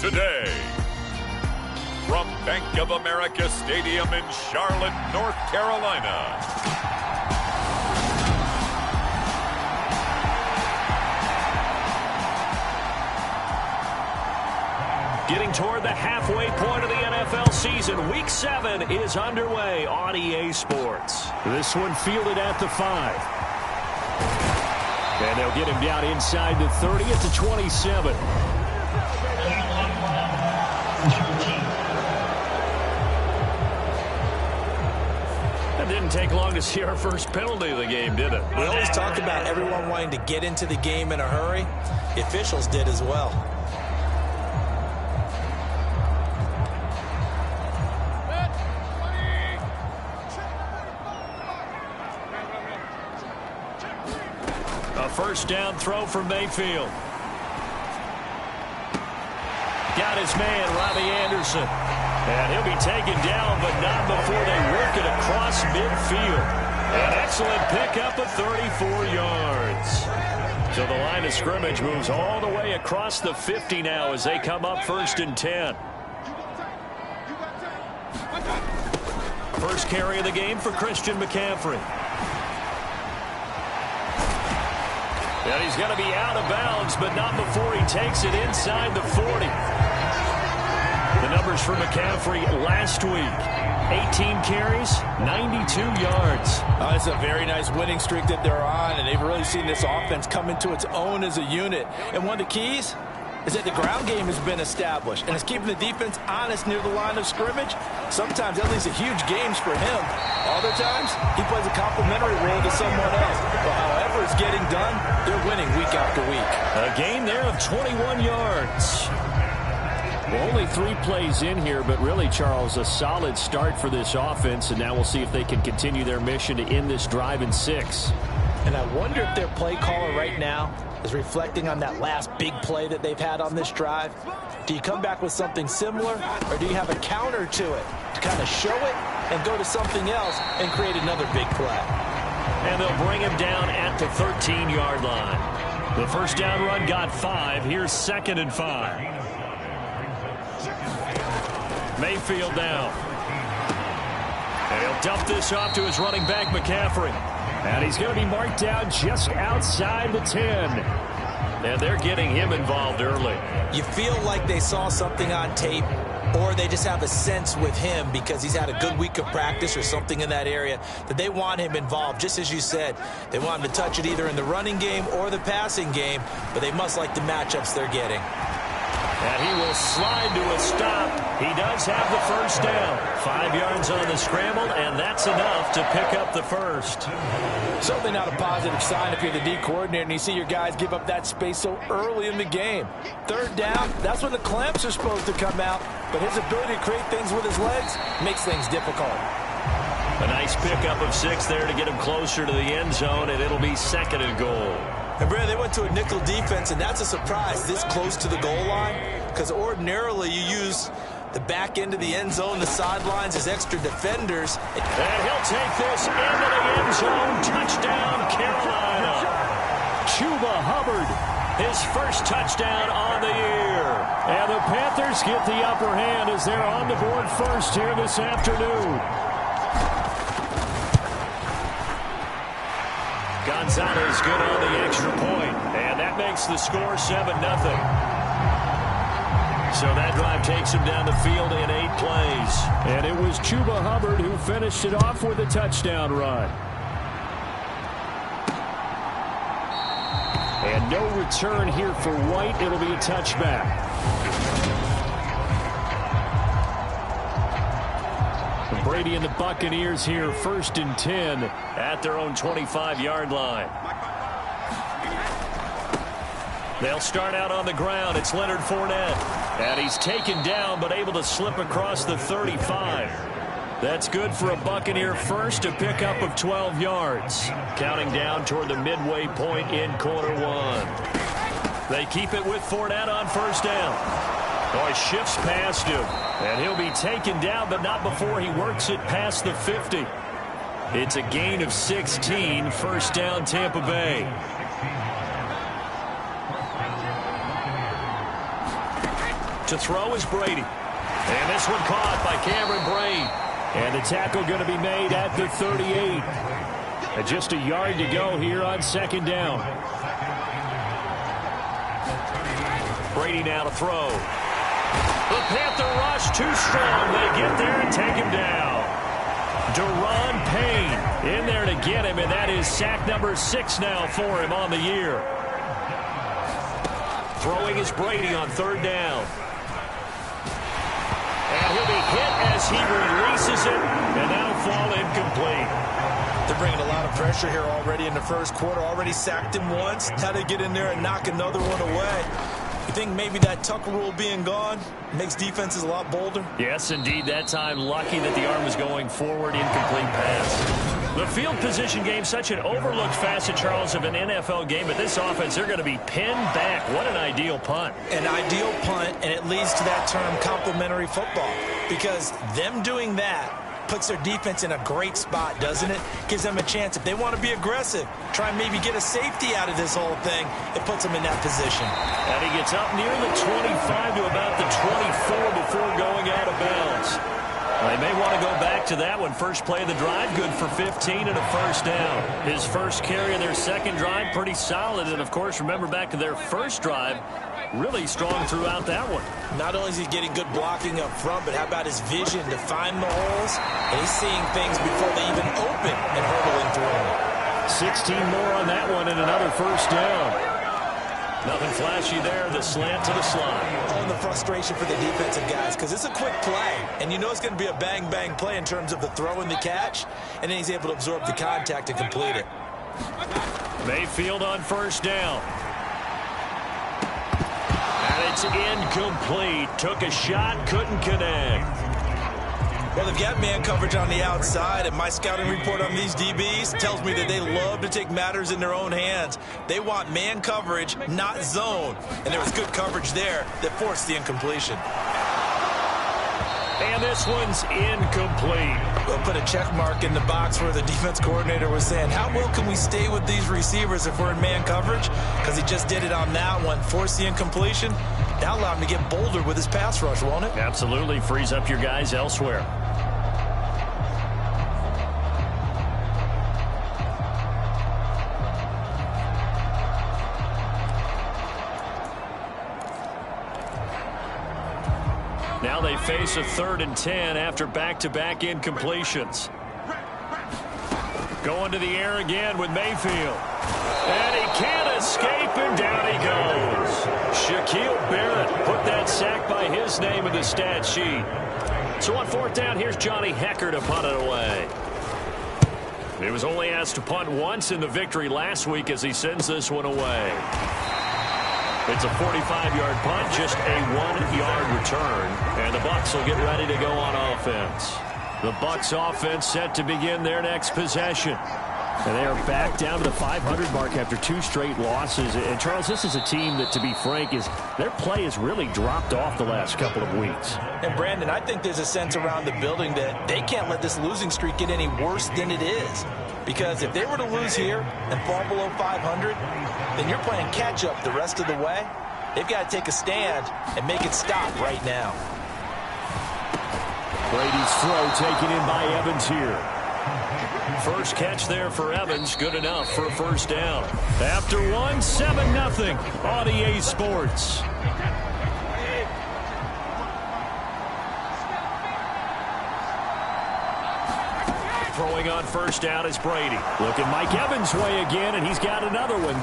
today. From Bank of America Stadium in Charlotte, North Carolina. Getting toward the halfway point of the NFL season, Week 7 is underway on EA Sports. This one fielded at the 5. And they'll get him down inside the 30 at the 27. That didn't take long to see our first penalty of the game, did it? We always talk about everyone wanting to get into the game in a hurry. The officials did as well. A first down throw for Mayfield. Got his man, Robbie Anderson. And he'll be taken down, but not before they work it across midfield. An excellent pickup of 34 yards. So the line of scrimmage moves all the way across the 50 now as they come up 1st and 10. First carry of the game for Christian McCaffrey. And he's going to be out of bounds, but not before he takes it inside the 40. The numbers for McCaffrey last week: 18 carries, 92 yards. It's a very nice winning streak that they're on, and they've really seen this offense come into its own as a unit. And one of the keys is that the ground game has been established, and it's keeping the defense honest near the line of scrimmage. Sometimes that leads to huge games for him. Other times, he plays a complimentary role to someone else. But however it's getting done, they're winning week after week. A gain there of 21 yards. Well, only 3 plays in here, but really, Charles, a solid start for this offense, and now we'll see if they can continue their mission to end this drive in 6. And I wonder if their play caller right now is reflecting on that last big play that they've had on this drive. Do you come back with something similar, or do you have a counter to it to kind of show it and go to something else and create another big play? And they'll bring him down at the 13-yard line. The first down run got 5. Here's 2nd and 5. Mayfield now. And he'll dump this off to his running back, McCaffrey. And he's going to be marked down just outside the 10. And they're getting him involved early. You feel like they saw something on tape, or they just have a sense with him because he's had a good week of practice or something in that area that they want him involved. Just as you said, they want him to touch it either in the running game or the passing game, but they must like the matchups they're getting. And he will slide to a stop. He does have the first down. 5 yards on the scramble, and that's enough to pick up the first. Certainly not a positive sign if you're the D coordinator and you see your guys give up that space so early in the game. 3rd down, that's when the clamps are supposed to come out, but his ability to create things with his legs makes things difficult. A nice pickup of 6 there to get him closer to the end zone, and it'll be 2nd and goal. And, Brad, they went to a nickel defense, and that's a surprise this close to the goal line, because ordinarily you use the back end of the end zone, the sidelines as extra defenders. And he'll take this into the end zone. Touchdown, Carolina. Chuba Hubbard, his first touchdown on the year. And the Panthers get the upper hand as they're on the board first here this afternoon. Gonzalez good on the extra point, and that makes the score 7-0. So that drive takes him down the field in 8 plays. And it was Chuba Hubbard who finished it off with a touchdown run. And no return here for White. It'll be a touchback. Brady and the Buccaneers here 1st and 10 at their own 25-yard line. They'll start out on the ground. It's Leonard Fournette. And he's taken down but able to slip across the 35. That's good for a Buccaneer first, a pickup of 12 yards. Counting down toward the midway point in quarter 1. They keep it with Fournette on 1st down. Oh, he shifts past him, and he'll be taken down, but not before he works it past the 50. It's a gain of 16, 1st down Tampa Bay. To throw is Brady. And this one caught by Cameron Braid. And the tackle going to be made at the 38. And just a yard to go here on second down. Brady now to throw. The Panther rush too strong. They get there and take him down. Deron Payne in there to get him, and that is sack number 6 now for him on the year. Throwing is Brady on third down. And he'll be hit as he releases it, and that'll fall incomplete. They're bringing a lot of pressure here already in the first quarter. Already sacked him once. How to get in there and knock another one away. You think maybe that Tucker rule being gone makes defenses a lot bolder? Yes, indeed. That time, lucky that the arm was going forward. Incomplete pass. The field position game, such an overlooked facet, Charles, of an NFL game. But this offense, they're going to be pinned back. What an ideal punt. An ideal punt, and it leads to that term complementary football. Because them doing that puts their defense in a great spot, doesn't it? Gives them a chance. If they want to be aggressive, try and maybe get a safety out of this whole thing, it puts them in that position. And he gets up near the 25 to about the 24 before going out of bounds. They may want to go back to that one. First play of the drive, good for 15 and a first down. His first carry of their second drive, pretty solid. And, of course, remember back to their first drive, really strong throughout that one. Not only is he getting good blocking up front, but how about his vision to find the holes? And he's seeing things before they even open and hurdling through them. 16 more on that one and another first down. Nothing flashy there. The slant to the slot. Oh, and the frustration for the defensive guys, because it's a quick play. And you know it's going to be a bang-bang play in terms of the throw and the catch. And then he's able to absorb the contact and complete it. Mayfield on first down. And it's incomplete. Took a shot, couldn't connect. Well, they've got man coverage on the outside, and my scouting report on these DBs tells me that they love to take matters in their own hands. They want man coverage, not zone. And there was good coverage there that forced the incompletion. And this one's incomplete. We'll put a check mark in the box where the defense coordinator was saying, how well can we stay with these receivers if we're in man coverage? Because he just did it on that one, forced the incompletion. That'll allow him to get bolder with his pass rush, won't it? Absolutely. Frees up your guys elsewhere. Now they face a 3rd and 10 after back-to-back incompletions. Going to the air again with Mayfield. And he can't escape, and down he goes. Shaquille Barrett put that sack by his name in the stat sheet. So on 4th down, here's Johnny Hecker to punt it away. He was only asked to punt once in the victory last week as he sends this one away. It's a 45-yard punt, just a 1-yard return. And the Bucs will get ready to go on offense. The Bucs offense set to begin their next possession. And they are back down to the 500 mark after 2 straight losses. And, Charles, this is a team that, to be frank, their play has really dropped off the last couple of weeks. And, Brandon, I think there's a sense around the building that they can't let this losing streak get any worse than it is. Because if they were to lose here and fall below 500, then you're playing catch-up the rest of the way. They've got to take a stand and make it stop right now. Brady's throw taken in by Evans here. First catch there for Evans, good enough for a first down. After one, 7-0 on EA Sports. Throwing on first down is Brady. Looking Mike Evans' way again, and he's got another one.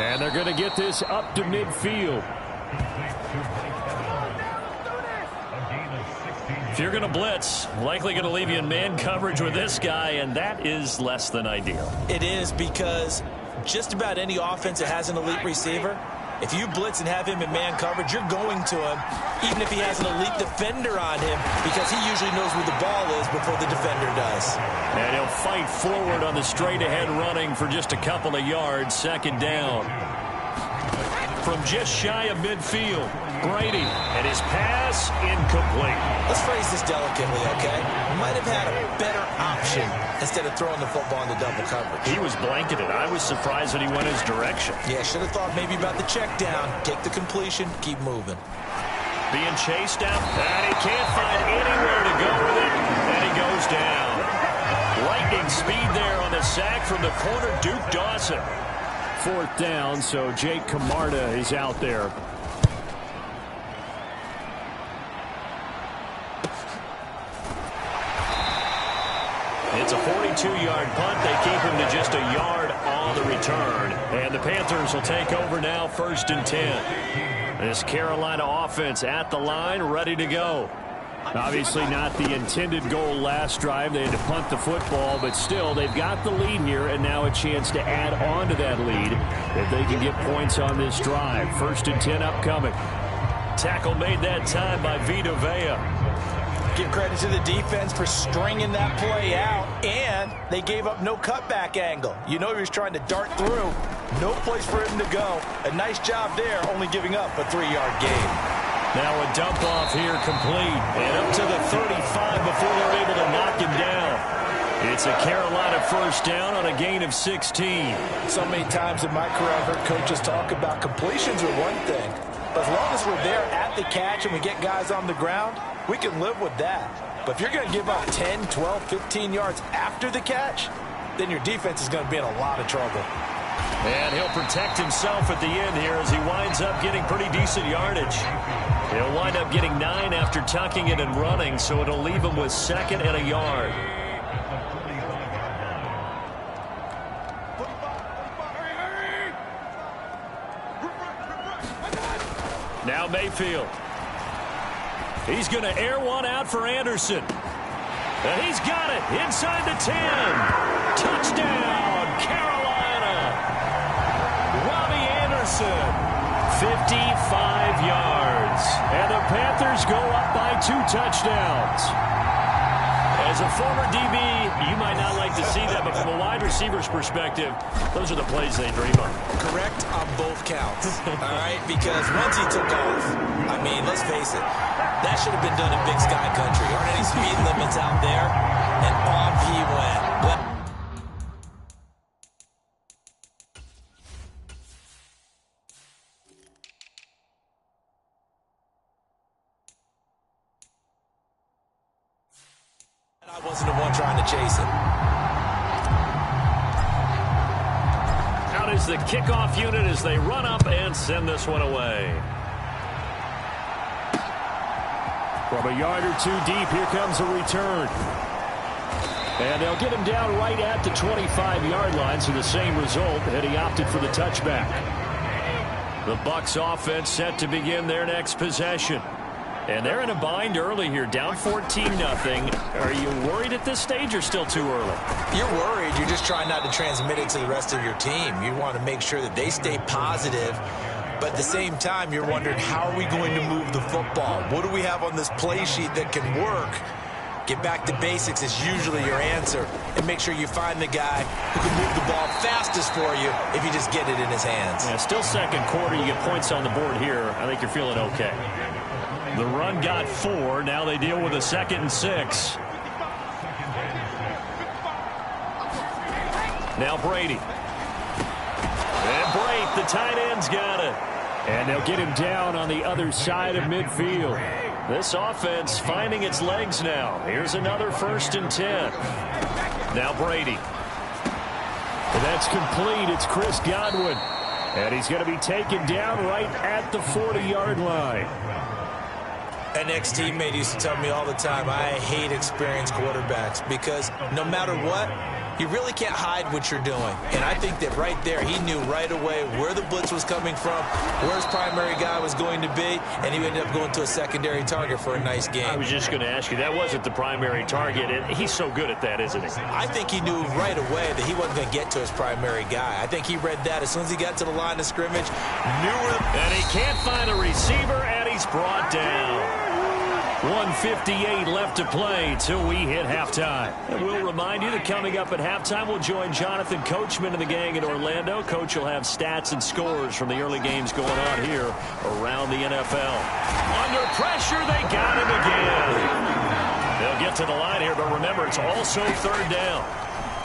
And they're going to get this up to midfield. If you're going to blitz, likely going to leave you in man coverage with this guy, and that is less than ideal. It is, because just about any offense that has an elite receiver, if you blitz and have him in man coverage, you're going to him, even if he has an elite defender on him, because he usually knows where the ball is before the defender does. And he'll fight forward on the straight-ahead running for just a couple of yards, second down. From just shy of midfield, Brady, and his pass incomplete. Let's phrase this delicately, okay? Might have had a better option instead of throwing the football into double coverage. He was blanketed. I was surprised that he went his direction. Yeah, should have thought maybe about the check down, take the completion, keep moving. Being chased down, and he can't find anywhere to go with it, and he goes down. Lightning speed there on the sack from the corner, Duke Dawson. 4th down, so Jake Camarda is out there. It's a 42-yard punt. They keep him to just a yard on the return. And the Panthers will take over now, 1st and 10. This Carolina offense at the line, ready to go. Obviously not the intended goal last drive. They had to punt the football, but still they've got the lead here, and now a chance to add on to that lead if they can get points on this drive. 1st and 10 upcoming. Tackle made that time by Vita Vea. Give credit to the defense for stringing that play out, and they gave up no cutback angle. You know he was trying to dart through. No place for him to go. A nice job there, only giving up a 3-yard gain. Now a dump off here complete, and up to the 35 before they're able to knock him down. It's a Carolina 1st down on a gain of 16. So many times in my career I've heard coaches talk about completions are one thing, but as long as we're there at the catch and we get guys on the ground, we can live with that. But if you're going to give up 10, 12, 15 yards after the catch, then your defense is going to be in a lot of trouble. And he'll protect himself at the end here as he winds up getting pretty decent yardage. He'll wind up getting 9 after tucking it and running, so it'll leave him with 2nd and a yard. Now Mayfield. He's going to air one out for Anderson. And he's got it inside the 10. Touchdown, Carolina. Robbie Anderson, 55 yards. And the Panthers go up by 2 touchdowns. As a former DB, you might not like to see that, but from a wide receiver's perspective, those are the plays they dream of. Correct on both counts, all right? Because once he took off, I mean, let's face it, that should have been done in Big Sky Country. Aren't any speed limits out there? And off he went. I wasn't the one trying to chase him. Out is the kickoff unit as they run up and send this one away. From a yard or 2 deep, here comes a return. And they'll get him down right at the 25-yard line, so the same result, and he opted for the touchback. The Bucs offense set to begin their next possession. And they're in a bind early here, down 14-0. Are you worried at this stage or still too early? You're worried. You're just trying not to transmit it to the rest of your team. You want to make sure that they stay positive. But at the same time, you're wondering, how are we going to move the football? What do we have on this play sheet that can work? Get back to basics is usually your answer. And make sure you find the guy who can move the ball fastest for you if you just get it in his hands. Yeah, still 2nd quarter. You get points on the board here. I think you're feeling okay. The run got 4. Now they deal with a 2nd and 6. Now Brady. And Brate, the tight end's got it. And they'll get him down on the other side of midfield. This offense finding its legs now. Here's another 1st and 10. Now Brady. And that's complete. It's Chris Godwin. And he's going to be taken down right at the 40-yard line. An ex-teammate used to tell me all the time, I hate experienced quarterbacks because no matter what, you really can't hide what you're doing. And I think that right there, he knew right away where the blitz was coming from, where his primary guy was going to be, and he ended up going to a secondary target for a nice game. I was just going to ask you, that wasn't the primary target, and he's so good at that, isn't he? I think he knew right away that he wasn't going to get to his primary guy. I think he read that as soon as he got to the line of scrimmage, knew where. And he can't find a receiver, and he's brought down. 1:58 left to play till we hit halftime. And we'll remind you that coming up at halftime, we'll join Jonathan Coachman and the gang in Orlando. Coach will have stats and scores from the early games going on here around the NFL. Under pressure, they got him again. They'll get to the line here, but remember, it's also 3rd down.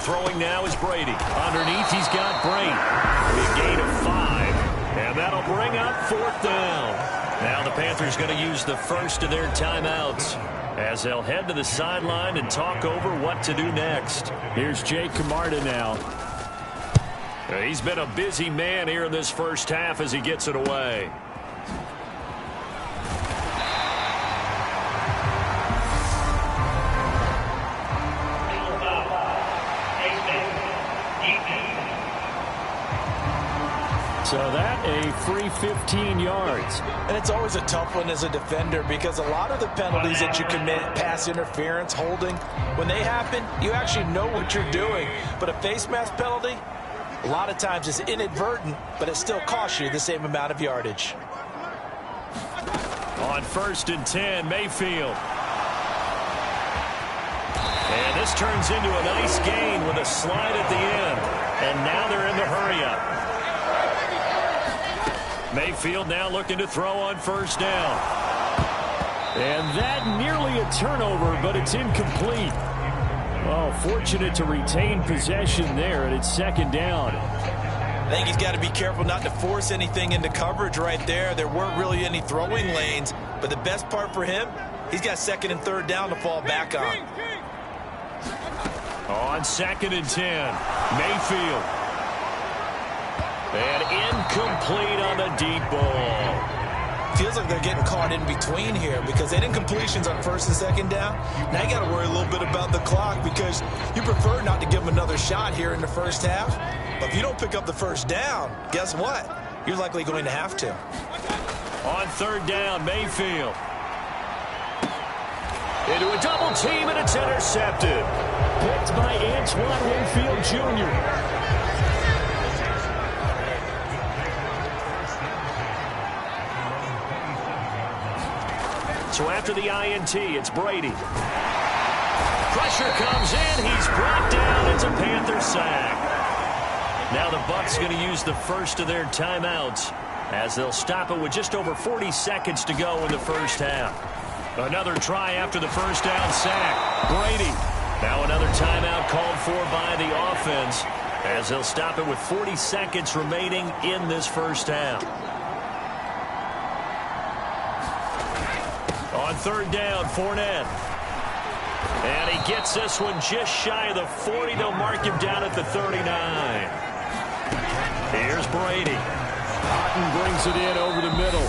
Throwing now is Brady. Underneath, he's got Brate. A gain of 5. And that'll bring up 4th down. Now the Panthers going to use the first of their timeouts as they'll head to the sideline and talk over what to do next. Here's Jake Camarda now. He's been a busy man here in this first half as he gets it away. So that a free 15 yards. And it's always a tough one as a defender because a lot of the penalties that you commit, pass interference, holding, when they happen, you actually know what you're doing. But a face mask penalty, a lot of times it's inadvertent, but it still costs you the same amount of yardage. On 1st and 10, Mayfield. And this turns into a nice gain with a slide at the end. And now they're in the hurry-up. Mayfield now looking to throw on 1st down. And that nearly a turnover, but it's incomplete. Oh, fortunate to retain possession there, and it's 2nd down. I think he's got to be careful not to force anything into coverage right there. There weren't really any throwing lanes, but the best part for him, he's got 2nd and 3rd down to fall back on. On 2nd and 10, Mayfield. And incomplete on the deep ball. Feels like they're getting caught in between here because they didn't completions on 1st and 2nd down. Now you got to worry a little bit about the clock because you prefer not to give them another shot here in the first half. But if you don't pick up the 1st down, guess what? You're likely going to have to. On 3rd down, Mayfield. Into a double team, and it's intercepted. Picked by Antoine Winfield Jr. So after the INT, it's Brady. Pressure comes in. He's brought down. It's a Panther sack. Now the Bucs going to use the first of their timeouts as they'll stop it with just over 40 seconds to go in the first half. Another try after the 1st down sack. Brady. Now another timeout called for by the offense as they'll stop it with 40 seconds remaining in this first half. On 3rd down, Fournette. And he gets this one just shy of the 40. They'll mark him down at the 39. Here's Brady. Cotton brings it in over the middle.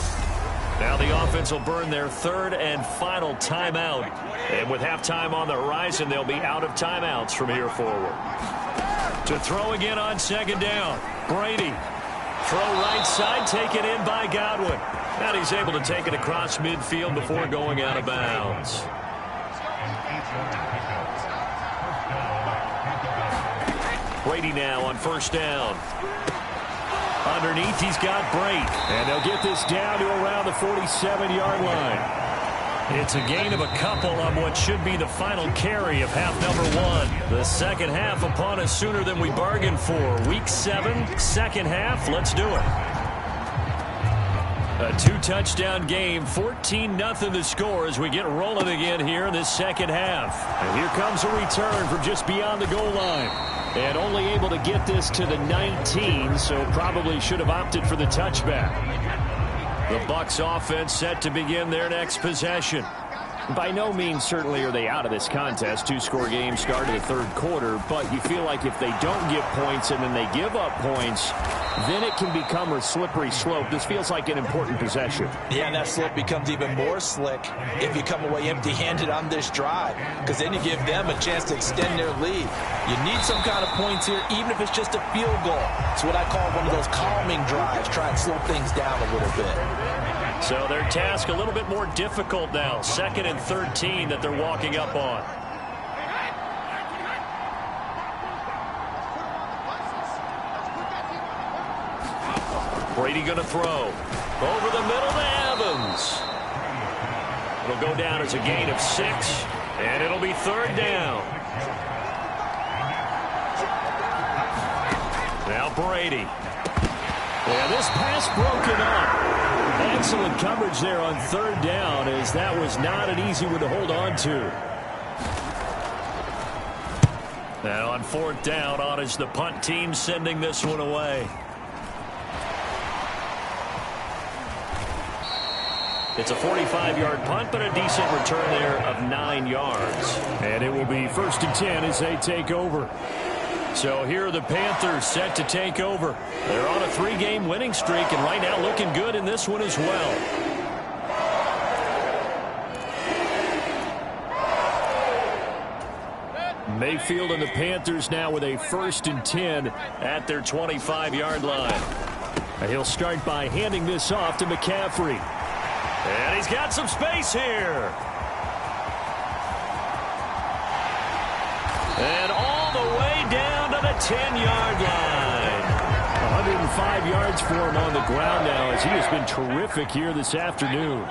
Now the offense will burn their 3rd and final timeout. And with halftime on the horizon, they'll be out of timeouts from here forward. To throw again on 2nd down, Brady. Throw right side, taken in by Godwin. And he's able to take it across midfield before going out of bounds. Brady now on 1st down. Underneath, he's got Brate. And they'll get this down to around the 47-yard line. It's a gain of a couple on what should be the final carry of half number 1. The second half upon us sooner than we bargained for. Week 7, 2nd half. Let's do it. A 2-touchdown game, 14-0 the score as we get rolling again here in this second half. And here comes a return from just beyond the goal line. And only able to get this to the 19, so probably should have opted for the touchback. The Bucs offense set to begin their next possession. By no means certainly are they out of this contest. 2-score game started the 3rd quarter, but you feel like if they don't get points and then they give up points, then it can become a slippery slope. This feels like an important possession. Yeah, and that slope becomes even more slick if you come away empty-handed on this drive, because then you give them a chance to extend their lead. You need some kind of points here, even if it's just a field goal. It's what I call one of those calming drives. Try and slow things down a little bit. So their task a little bit more difficult now. 2nd and 13 that they're walking up on. Brady going to throw. Over the middle to Evans. It'll go down as a gain of 6. And it'll be 3rd down. Now Brady. Yeah, this pass broken up. Excellent coverage there on 3rd down, as that was not an easy one to hold on to. And on 4th down, on is the punt team sending this one away. It's a 45-yard punt, but a decent return there of 9 yards. And it will be 1st and 10 as they take over. So here are the Panthers set to take over. They're on a 3-game winning streak, and right now looking good in this one as well. Mayfield and the Panthers now with a 1st and 10 at their 25-yard line. And he'll start by handing this off to McCaffrey. And he's got some space here. And all the way down to the 10-yard line. 105 yards for him on the ground now as he has been terrific here this afternoon.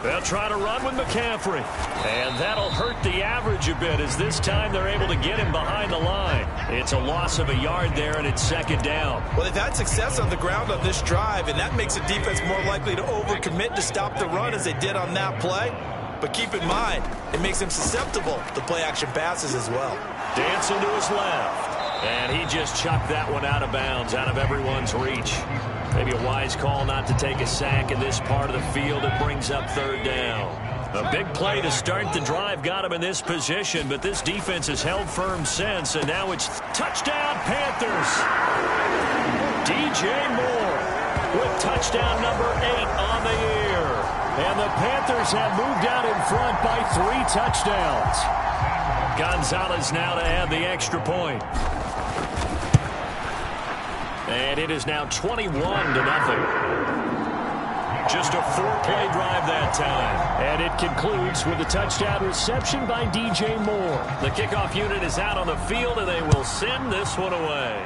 They'll try to run with McCaffrey. And that'll hurt the average a bit as this time they're able to get him behind the line. It's a loss of a yard there, and it's 2nd down. Well, they've had success on the ground on this drive, and that makes the defense more likely to overcommit to stop the run as they did on that play. But keep in mind, it makes them susceptible to play-action passes as well. Dancing to his left. And he just chucked that one out of bounds, out of everyone's reach. Maybe a wise call not to take a sack in this part of the field. It brings up 3rd down. A big play to start the drive got him in this position, but this defense has held firm since, and now it's touchdown Panthers. DJ Moore with touchdown number 8 on the year. And the Panthers have moved out in front by 3 touchdowns. Gonzalez now to add the extra point. And it is now 21-0. Just a 4-play drive that time. And it concludes with a touchdown reception by DJ Moore. The kickoff unit is out on the field, and they will send this one away.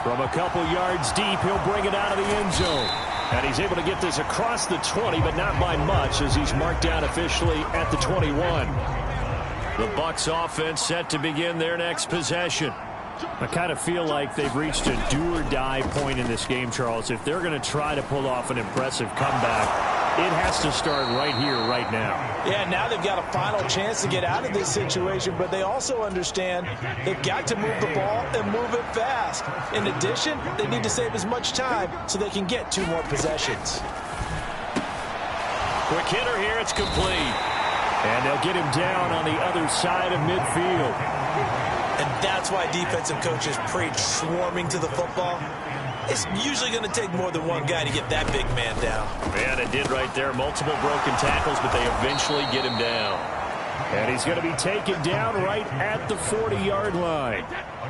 From a couple yards deep, he'll bring it out of the end zone. And he's able to get this across the 20, but not by much as he's marked down officially at the 21. The Bucs offense set to begin their next possession. I kind of feel like they've reached a do-or-die point in this game, Charles. If they're going to try to pull off an impressive comeback, it has to start right here, right now. Yeah, now they've got a final chance to get out of this situation, but they also understand they've got to move the ball and move it fast. In addition, they need to save as much time so they can get 2 more possessions. Quick hitter here, it's complete. And they'll get him down on the other side of midfield. And that's why defensive coaches preach swarming to the football. It's usually going to take more than one guy to get that big man down. Man, it did right there. Multiple broken tackles, but they eventually get him down. And he's going to be taken down right at the 40-yard line.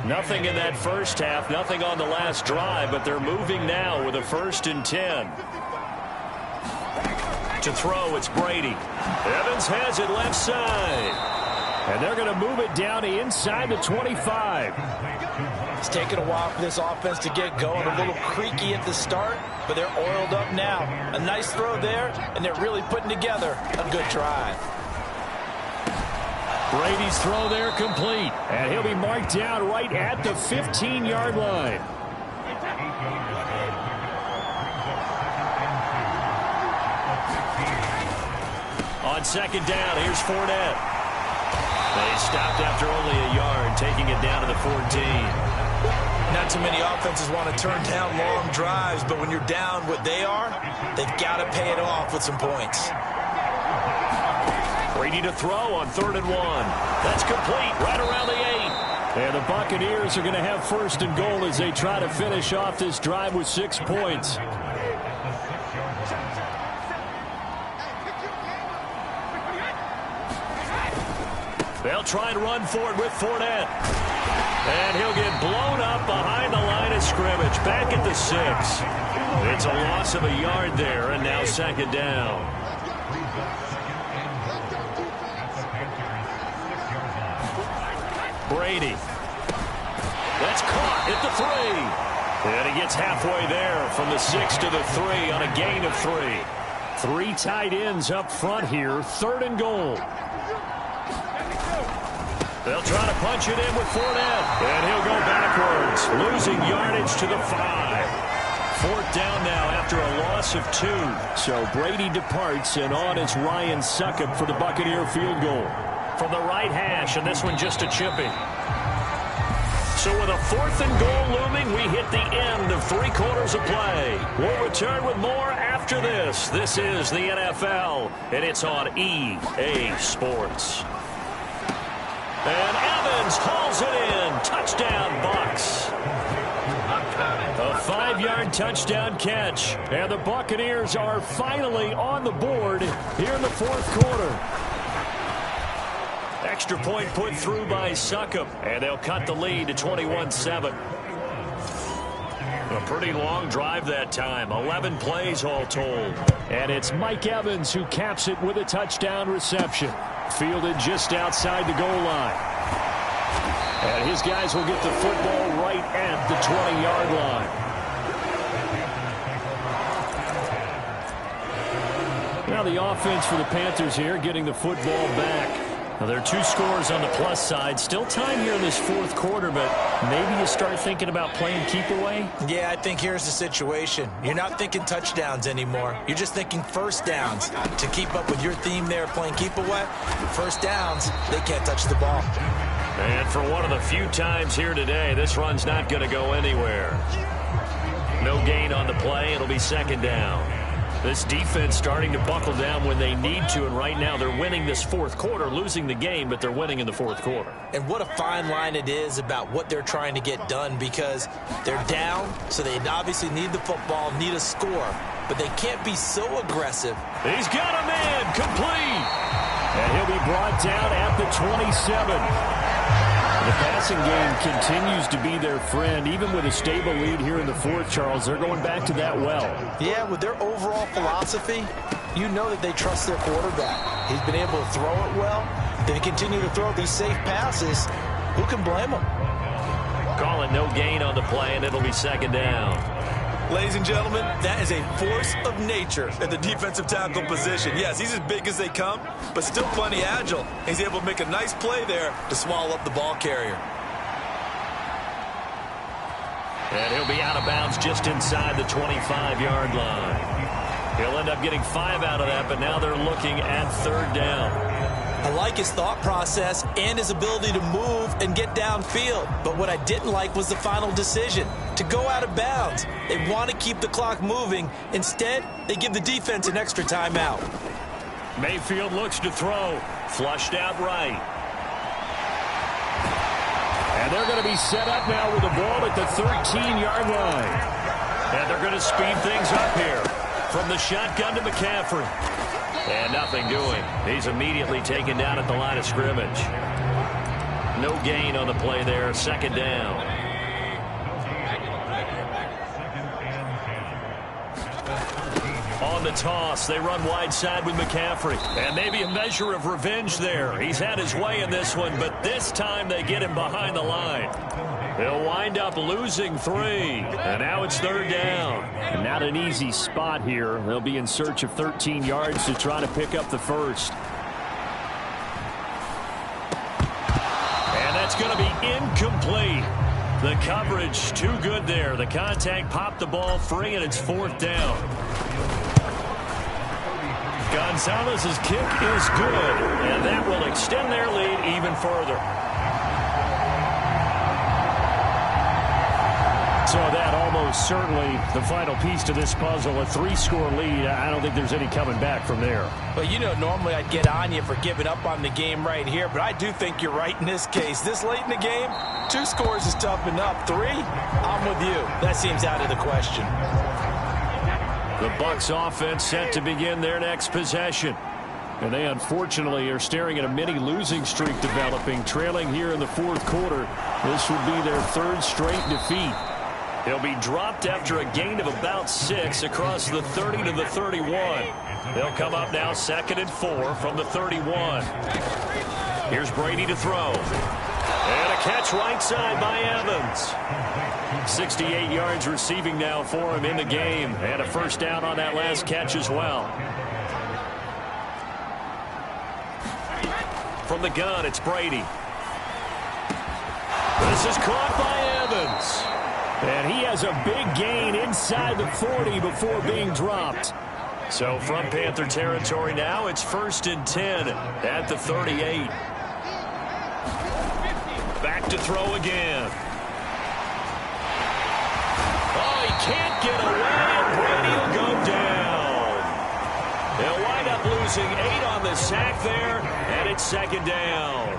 Nothing in that first half, nothing on the last drive, but they're moving now with a 1st and 10. To throw, it's Brady. Evans has it left side. And they're going to move it down to inside the 25. It's taken a while for this offense to get going. A little creaky at the start, but they're oiled up now. A nice throw there, and they're really putting together a good drive. Brady's throw there complete. And he'll be marked down right at the 15-yard line. On 2nd down, here's Fournette. They stopped after only a yard, taking it down to the 14. Not too many offenses want to turn down long drives, but when you're down what they are, they've got to pay it off with some points. Brady to throw on 3rd and 1. That's complete right around the 8. And the Buccaneers are going to have 1st and goal as they try to finish off this drive with 6 points. They'll try and run forward with Fournette. And he'll get blown up behind the line of scrimmage. Back at the 6. It's a loss of a yard there, and now 2nd down. Brady. That's caught at the 3. And he gets halfway there from the 6 to the 3 on a gain of 3. 3 tight ends up front here. 3rd and goal. They'll try to punch it in with Fournette. And he'll go backwards, losing yardage to the 5. 4th down now after a loss of 2. So Brady departs, and on is Ryan Succop for the Buccaneer field goal. From the right hash, and this one just a chipping. So with a 4th and goal looming, we hit the end of 3 quarters of play. We'll return with more after this. This is the NFL, and it's on EA Sports. And Evans hauls it in. Touchdown, Bucs. A 5-yard touchdown catch. And the Buccaneers are finally on the board here in the 4th quarter. Extra point put through by Succop. And they'll cut the lead to 21-7. A pretty long drive that time. 11 plays all told. And it's Mike Evans who caps it with a touchdown reception. Fielded just outside the goal line. And his guys will get the football right at the 20-yard line. Now the offense for the Panthers here getting the football back. Now, there are 2 scores on the plus side. Still time here in this 4th quarter, but maybe you start thinking about playing keep away? Yeah, I think here's the situation. You're not thinking touchdowns anymore. You're just thinking first downs. To keep up with your theme there playing keep away, first downs, they can't touch the ball. And for one of the few times here today, this run's not going to go anywhere. No gain on the play. It'll be 2nd down. This defense starting to buckle down when they need to, and right now they're winning this 4th quarter, losing the game, but they're winning in the 4th quarter. And what a fine line it is about what they're trying to get done, because they're down, so they obviously need the football, need a score, but they can't be so aggressive. He's got a man, complete. And he'll be brought down at the 27. The passing game continues to be their friend. Even with a stable lead here in the 4th, Charles, they're going back to that well. Yeah, with their overall philosophy, you know that they trust their quarterback. He's been able to throw it well. They continue to throw these safe passes. Who can blame them? Call it no gain on the play, and it'll be 2nd down. Ladies and gentlemen, that is a force of nature at the defensive tackle position. Yes, he's as big as they come, but still plenty agile. He's able to make a nice play there to swallow up the ball carrier. And he'll be out of bounds just inside the 25-yard line. He'll end up getting 5 out of that, but now they're looking at 3rd down. I like his thought process and his ability to move and get downfield. But what I didn't like was the final decision, to go out of bounds. They want to keep the clock moving. Instead, they give the defense an extra timeout. Mayfield looks to throw. Flushed out right. And they're going to be set up now with the ball at the 13-yard line. And they're going to speed things up here. From the shotgun to McCaffrey. And nothing doing. He's immediately taken down at the line of scrimmage. No gain on the play there. 2nd down. On the toss, they run wide side with McCaffrey. And maybe a measure of revenge there. He's had his way in this one, but this time they get him behind the line. They'll wind up losing 3. And now it's 3rd down. And not an easy spot here. They'll be in search of 13 yards to try to pick up the 1st. And that's going to be incomplete. The coverage too good there. The contact popped the ball free, and it's 4th down. Gonzalez's kick is good, and that will extend their lead even further. So that almost certainly the final piece to this puzzle, a 3-score lead. I don't think there's any coming back from there. Well, you know, normally I'd get on you for giving up on the game right here, but I do think you're right in this case. This late in the game, 2 scores is tough enough. 3, I'm with you. That seems out of the question. The Bucs offense set to begin their next possession. And they unfortunately are staring at a mini losing streak developing, trailing here in the 4th quarter. This would be their 3rd straight defeat. He'll be dropped after a gain of about 6 across the 30 to the 31. They'll come up now 2nd and 4 from the 31. Here's Brady to throw. And a catch right side by Evans. 68 yards receiving now for him in the game. And a 1st down on that last catch as well. From the gun, it's Brady. This is caught by Evans. And he has a big gain inside the 40 before being dropped. So from Panther territory now, it's 1st and 10 at the 38. Back to throw again. get away, and Brady will go down. They'll wind up losing 8 on the sack there, and it's second down.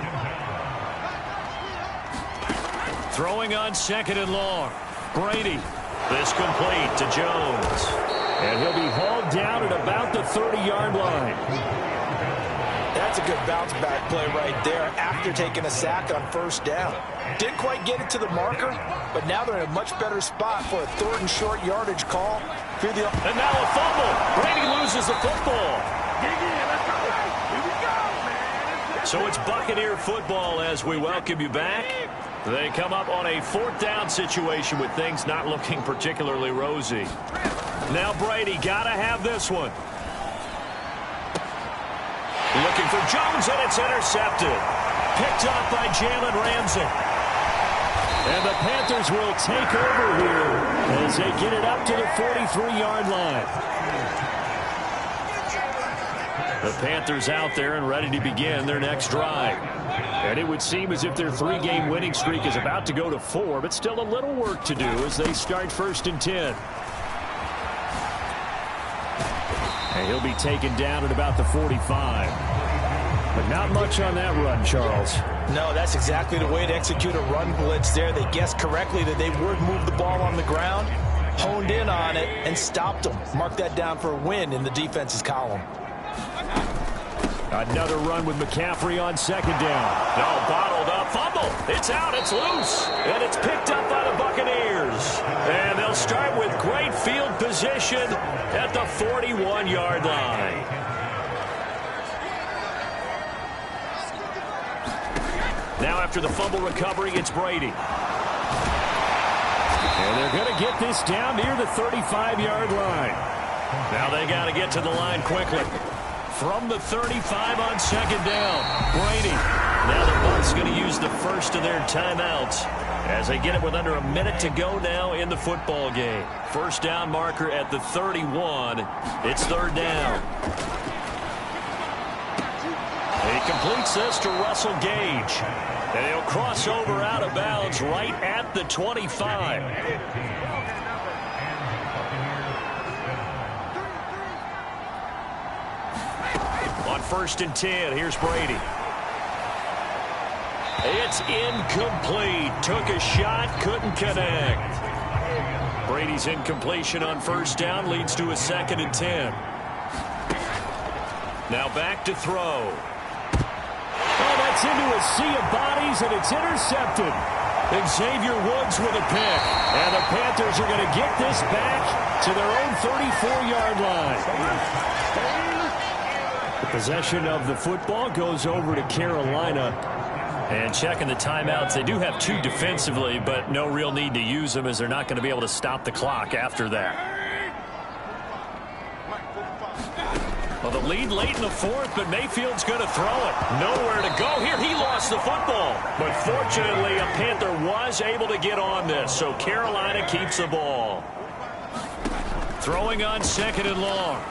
Throwing on second and long. Brady. This complete to Jones. And he'll be hauled down at about the 30-yard line. That's a good bounce-back play right there after taking a sack on first down. Didn't quite get it to the marker, but now they're in a much better spot for a third and short yardage call. And now a fumble. Brady loses the football. So it's Buccaneer football as we welcome you back. They come up on a 4th down situation with things not looking particularly rosy. Now Brady got to have this one. Looking for Jones, and it's intercepted. Picked up by Jalen Ramsey. And the Panthers will take over here as they get it up to the 43-yard line. The Panthers out there and ready to begin their next drive. And it would seem as if their 3-game winning streak is about to go to 4, but still a little work to do as they start 1st and 10. And he'll be taken down at about the 45. But not much on that run, Charles. No, that's exactly the way to execute a run blitz there. They guessed correctly that they would move the ball on the ground, honed in on it, and stopped them. Mark that down for a win in the defense's column. Another run with McCaffrey on second down. No, bottled up. Fumble. It's out. It's loose. And it's picked up by the Buccaneers. And they'll start with great field position at the 41-yard line. Now after the fumble recovery, it's Brady. And they're going to get this down near the 35-yard line. Now they got to get to the line quickly. From the 35 on second down, Brady. Now the Bucs going to use the first of their timeouts as they get it with under a minute to go now in the football game. First down marker at the 31. It's third down. He completes this to Russell Gage. And he'll cross over out of bounds right at the 25. On 1st and 10, here's Brady. It's incomplete. Took a shot, couldn't connect. Brady's incompletion on first down leads to a 2nd and 10. Now back to throw. Oh, that's into a sea of bodies, and it's intercepted. Xavier Woods with a pick. And the Panthers are going to get this back to their own 34-yard line. The possession of the football goes over to Carolina. And checking the timeouts, they do have 2 defensively, but no real need to use them as they're not going to be able to stop the clock after that. Well, the lead late in the 4th, but Mayfield's going to throw it. Nowhere to go here. He lost the football. But fortunately, a Panther was able to get on this, so Carolina keeps the ball. Throwing on second and long.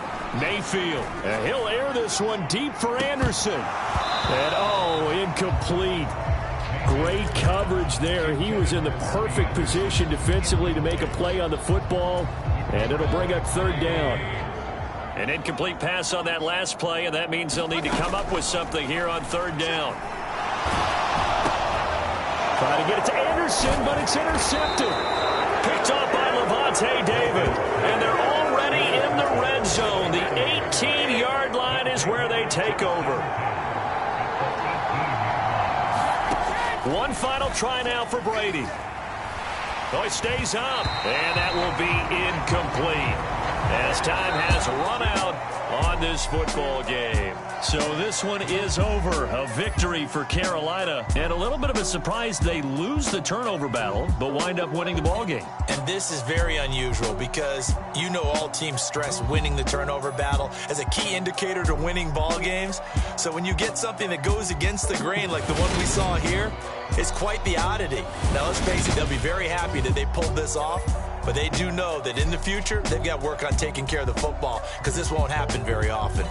Mayfield. And he'll air this one deep for Anderson. And, oh, incomplete. Great coverage there. He was in the perfect position defensively to make a play on the football. And it'll bring up third down. An incomplete pass on that last play, and that means they'll need to come up with something here on third down. Trying to get it to Anderson, but it's intercepted. Picked off by Levante David. And they're already in the red zone. The 18-yard line is where they take over. One final try now for Brady. Oh, he stays up, and that will be incomplete as time has run out on this football game. So this one is over. A victory for Carolina, and a little bit of a surprise they lose the turnover battle, but wind up winning the ball game. And this is very unusual because you know all teams stress winning the turnover battle as a key indicator to winning ball games. So when you get something that goes against the grain like the one we saw here, it's quite the oddity. Now let's face it, they'll be very happy that they pulled this off, but they do know that in the future they've got to work on taking care of the football because this won't happen very often.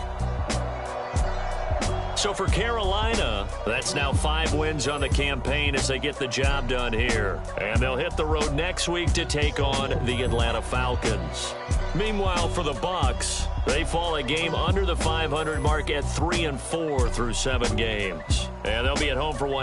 So for Carolina, that's now 5 wins on the campaign as they get the job done here. And they'll hit the road next week to take on the Atlanta Falcons. Meanwhile, for the Bucs, they fall a game under the 500 mark at 3-4 through 7 games. And they'll be at home for one